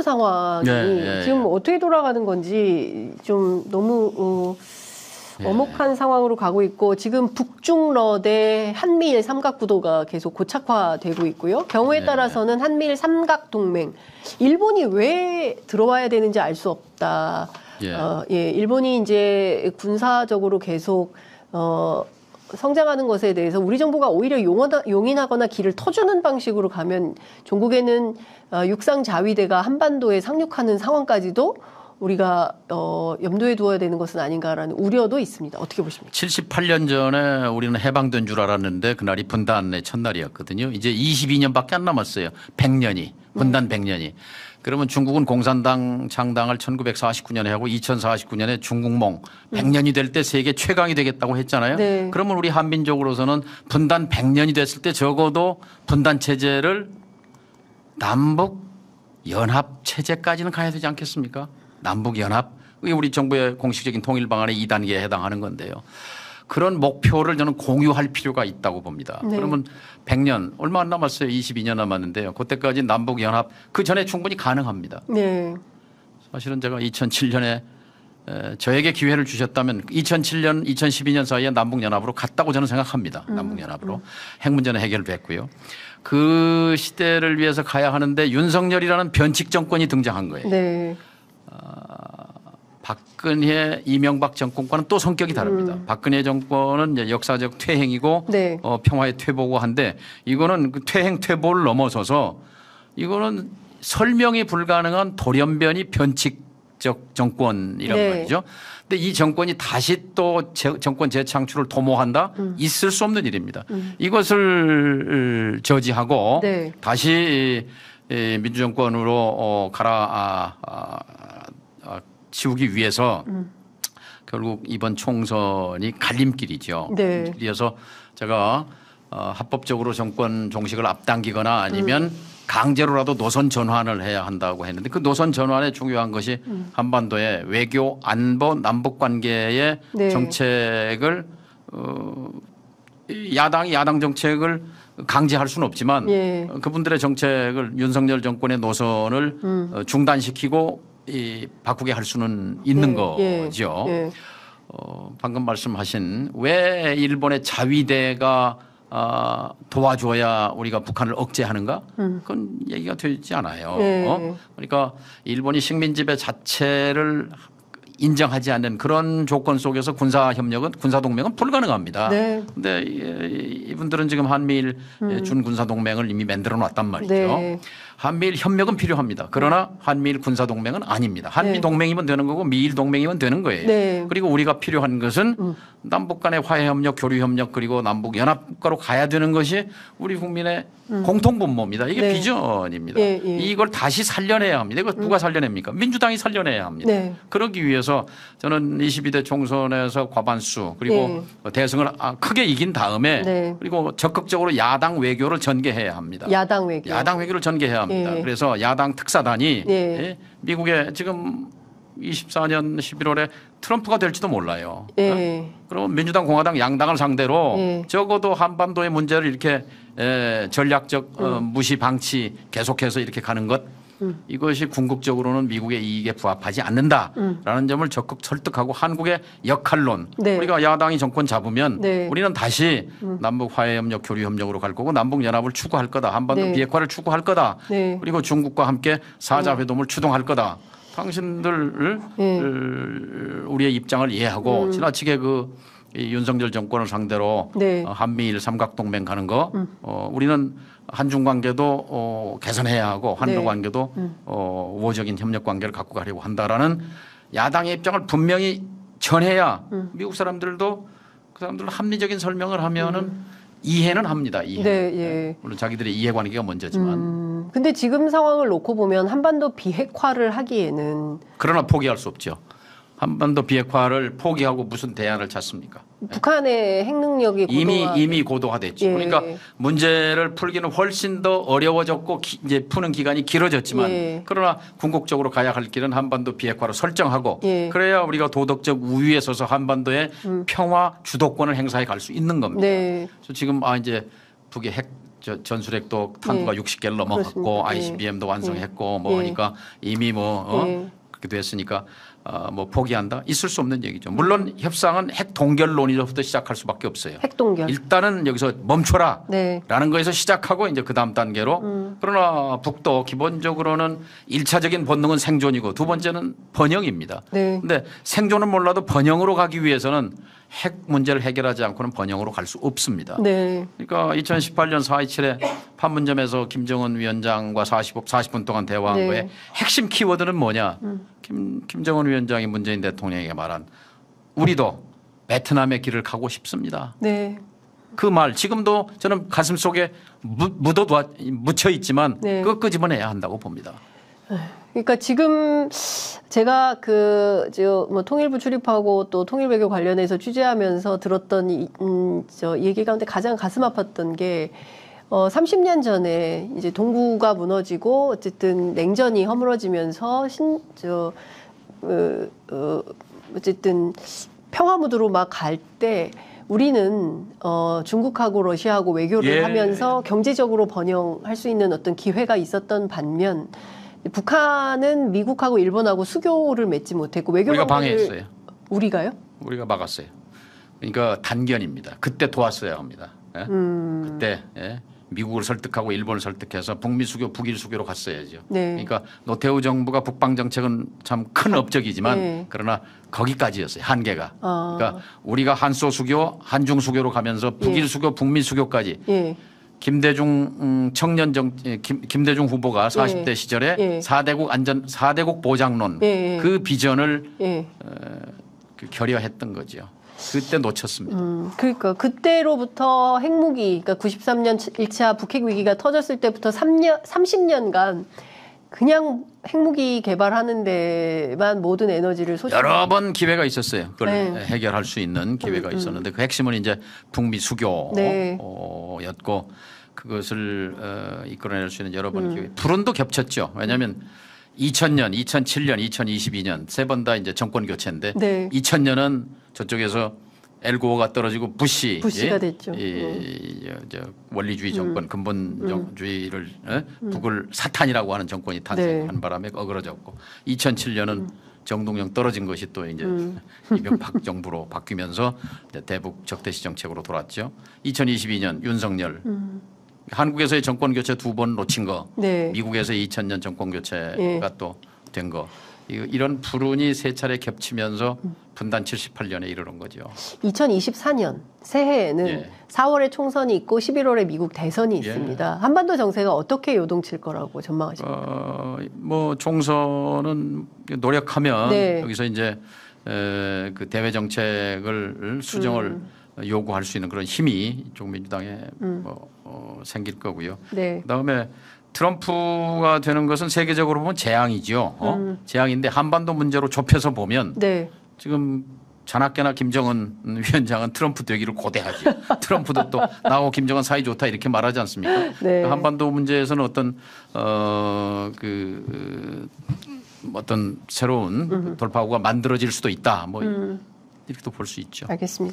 상황이 지금 어떻게 돌아가는 건지 좀 너무 엄혹한 상황으로 가고 있고 지금 북중러대 한미일 삼각구도가 계속 고착화되고 있고요. 경우에 따라서는 한미일 삼각동맹 일본이 왜 들어와야 되는지 알 수 없다. 일본이 이제 군사적으로 계속 성장하는 것에 대해서 우리 정부가 오히려 용인하거나 길을 터주는 방식으로 가면 종국에는 육상 자위대가 한반도에 상륙하는 상황까지도 우리가 염두에 두어야 되는 것은 아닌가라는 우려도 있습니다. 어떻게 보십니까? 78년 전에 우리는 해방된 줄 알았는데 그날이 분단의 첫날이었거든요. 이제 22년밖에 안 남았어요. 100년이. 분단 100년이. 그러면 중국은 공산당 창당을 1949년에 하고 2049년에 중국몽 100년이 될 때 세계 최강이 되겠다고 했잖아요. 네. 그러면 우리 한민족으로서는 분단 100년이 됐을 때 적어도 분단 체제를 남북 연합 체제까지는 가야 되지 않겠습니까? 남북 연합. 그게 우리 정부의 공식적인 통일 방안의 2단계에 해당하는 건데요. 그런 목표를 저는 공유할 필요가 있다고 봅니다. 네. 그러면 100년 얼마 안 남았어요. 22년 남았는데요. 그때까지 남북 연합 그 전에 충분히 가능합니다. 네. 사실은 제가 2007년에 저에게 기회를 주셨다면 2007년, 2012년 사이에 남북연합으로 갔다고 저는 생각합니다. 남북연합으로. 핵 문제는 해결됐고요. 그 시대를 위해서 가야 하는데 윤석열이라는 변칙 정권이 등장한 거예요. 네. 박근혜, 이명박 정권과는 또 성격이 다릅니다. 박근혜 정권은 이제 역사적 퇴행이고 네. 평화의 퇴보고 한데 이거는 그 퇴행 퇴보를 넘어서서 이거는 설명이 불가능한 돌연변이 변칙적 정권이란 네. 말이죠. 근데 이 정권이 다시 또 정권 재창출을 도모한다? 있을 수 없는 일입니다. 이것을 저지하고 네. 다시 민주정권으로 치우기 위해서 결국 이번 총선이 갈림길이죠. 네. 그래서 제가 합법적으로 정권 종식을 앞당기거나 아니면 강제로라도 노선 전환을 해야 한다고 했는데 그 노선 전환에 중요한 것이 한반도의 외교 안보 남북 관계의 네. 정책을 야당이 야당 정책을 강제할 수는 없지만 예. 그분들의 정책을 윤석열 정권의 노선을 중단시키고 바꾸게 할 수는 있는 거죠. 예. 방금 말씀하신 왜 일본의 자위대가 도와줘야 우리가 북한을 억제하는가? 그건 얘기가 되지 않아요. 네. 그러니까 일본이 식민지배 자체를 인정하지 않는 그런 조건 속에서 군사동맹은 불가능합니다. 그런데 이분들은 지금 한미일 준군사동맹을 이미 만들어 놨단 말이죠. 네. 한미일 협력은 필요합니다. 그러나 한미일 군사동맹은 아닙니다. 한미동맹이면 되는 거고 미일동맹이면 되는 거예요. 네. 그리고 우리가 필요한 것은 남북 간의 화해협력, 교류협력 그리고 남북연합국가로 가야 되는 것이 우리 국민의 공통분모입니다. 이게 네. 비전입니다. 이걸 다시 살려내야 합니다. 이거 누가 살려냅니까? 민주당이 살려내야 합니다. 네. 그러기 위해서 저는 22대 총선에서 과반수 그리고 대승을 크게 이긴 다음에 네. 그리고 적극적으로 야당 외교를 전개해야 합니다. 야당 외교. 야당 외교를 전개해야 합니다. 그래서 야당 특사단이 미국에 지금 24년 11월에 트럼프가 될지도 몰라요. 그럼 민주당 공화당 양당을 상대로 적어도 한반도의 문제를 이렇게 전략적 무시 방치 계속해서 이렇게 가는 것 이것이 궁극적으로는 미국의 이익에 부합하지 않는다라는 점을 적극 설득하고 한국의 역할론 우리가 야당이 정권 잡으면 우리는 다시 남북 화해협력 교류협력으로 갈 거고 남북연합을 추구할 거다. 한반도 비핵화를 추구할 거다. 그리고 중국과 함께 사자회동을 추동할 거다. 당신들 우리의 입장을 이해하고 지나치게 이 윤석열 정권을 상대로 한미일 삼각동맹 가는 거 우리는 한중 관계도 개선해야 하고 한일 관계도 우호적인 협력 관계를 갖고 가려고 한다라는 야당의 입장을 분명히 전해야 미국 사람들도 그 사람들 합리적인 설명을 하면은 이해는 합니다. 이해. 물론 자기들의 이해관계가 먼저지만. 근데 지금 상황을 놓고 보면 한반도 비핵화를 하기에는 그러나 포기할 수 없죠. 한반도 비핵화를 포기하고 무슨 대안을 찾습니까? 북한의 핵 능력이 이미 고도화됐죠. 그러니까 문제를 풀기는 훨씬 더 어려워졌고 이제 푸는 기간이 길어졌지만 그러나 궁극적으로 가야 할 길은 한반도 비핵화로 설정하고 그래야 우리가 도덕적 우위에 서서 한반도의 평화 주도권을 행사해 갈 수 있는 겁니다. 그래서 지금 이제 북의 핵 전술핵도 탄두가 60개를 넘어갔고 ICBM도 완성했고 뭐 하니까 이미 그렇게 됐으니까 뭐 포기한다? 있을 수 없는 얘기죠. 물론 협상은 핵 동결론에서부터 시작할 수밖에 없어요. 핵 동결. 일단은 여기서 멈춰라 라는 거에서 시작하고 이제 그 다음 단계로 그러나 북도 기본적으로는 1차적인 본능은 생존이고 두 번째는 번영입니다. 그런데 생존은 몰라도 번영으로 가기 위해서는 핵 문제를 해결하지 않고는 번영으로 갈 수 없습니다. 그러니까 2018년 4.27에 판문점에서 김정은 위원장과 40분 동안 대화한 거에 핵심 키워드는 뭐냐. 김정은 위원장이 문재인 대통령에게 말한 우리도 베트남의 길을 가고 싶습니다. 그 말 지금도 저는 가슴 속에 묻혀 있지만 그거 끄집어내야 한다고 봅니다. 그러니까 지금 제가 통일부 출입하고 또 통일외교 관련해서 취재하면서 들었던 얘기 가운데 가장 가슴 아팠던 게 30년 전에 이제 동구가 무너지고 어쨌든 냉전이 허물어지면서 어쨌든 평화무드로 막 갈 때 우리는 중국하고 러시아하고 외교를 하면서 경제적으로 번영할 수 있는 어떤 기회가 있었던 반면 북한은 미국하고 일본하고 수교를 맺지 못했고 외교 우리가 방해했어요. 우리가요? 우리가 막았어요. 그러니까 단견입니다. 그때 도왔어야 합니다. 그때 미국을 설득하고 일본을 설득해서 북미 수교, 북일 수교로 갔어야죠. 그러니까 노태우 정부가 북방 정책은 참 큰 업적이지만 그러나 거기까지였어요. 한계가. 그러니까 우리가 한소 수교, 한중 수교로 가면서 북일 수교, 북미 수교까지. 김대중 김대중 후보가 40대 시절에 4대국 보장론 그 비전을 결여했던 거죠. 그때 놓쳤습니다. 그러니까 그때로부터 핵무기, 그러니까 93년 1차 북핵 위기가 터졌을 때부터 30년간 그냥 핵무기 개발하는 데만 모든 에너지를 여러 번 기회가 있었어요. 그걸 해결할 수 있는 기회가 있었는데 그 핵심은 이제 북미 수교였고 그것을 이끌어낼 수 있는 여러 번 기회. 불운도 겹쳤죠. 왜냐하면 2000년, 2007년, 2022년 세 번 다 이제 정권 교체인데 2000년은 저쪽에서 엘고어가 떨어지고 부시가 됐죠. 원리주의 정권, 근본주의를 북을 사탄이라고 하는 정권이 탄생한 바람에 어그러졌고 2007년은 정동영 떨어진 것이 또 이제 이명박 정부로 바뀌면서 이제 대북 적대시 정책으로 돌았죠. 2022년 윤석열 한국에서의 정권 교체 2번 놓친 거, 미국에서의 2000년 정권 교체가 또 된 거. 이런 불운이 세 차례 겹치면서 분단 78년에 이르는 거죠. 2024년 새해에는 4월에 총선이 있고 11월에 미국 대선이 있습니다. 한반도 정세가 어떻게 요동칠 거라고 전망하십니까? 뭐 총선은 노력하면 여기서 이제 그 대외 정책을 수정을 요구할 수 있는 그런 힘이 쪽 민주당에 생길 거고요. 그다음에 트럼프가 되는 것은 세계적으로 보면 재앙이죠. 재앙인데 한반도 문제로 좁혀서 보면 지금 자나깨나 김정은 위원장은 트럼프 되기를 고대하죠. 트럼프도 또 나하고 김정은 사이 좋다 이렇게 말하지 않습니까? 한반도 문제에서는 어떤 새로운 돌파구가 만들어질 수도 있다. 뭐 이렇게도 볼 수 있죠. 알겠습니다.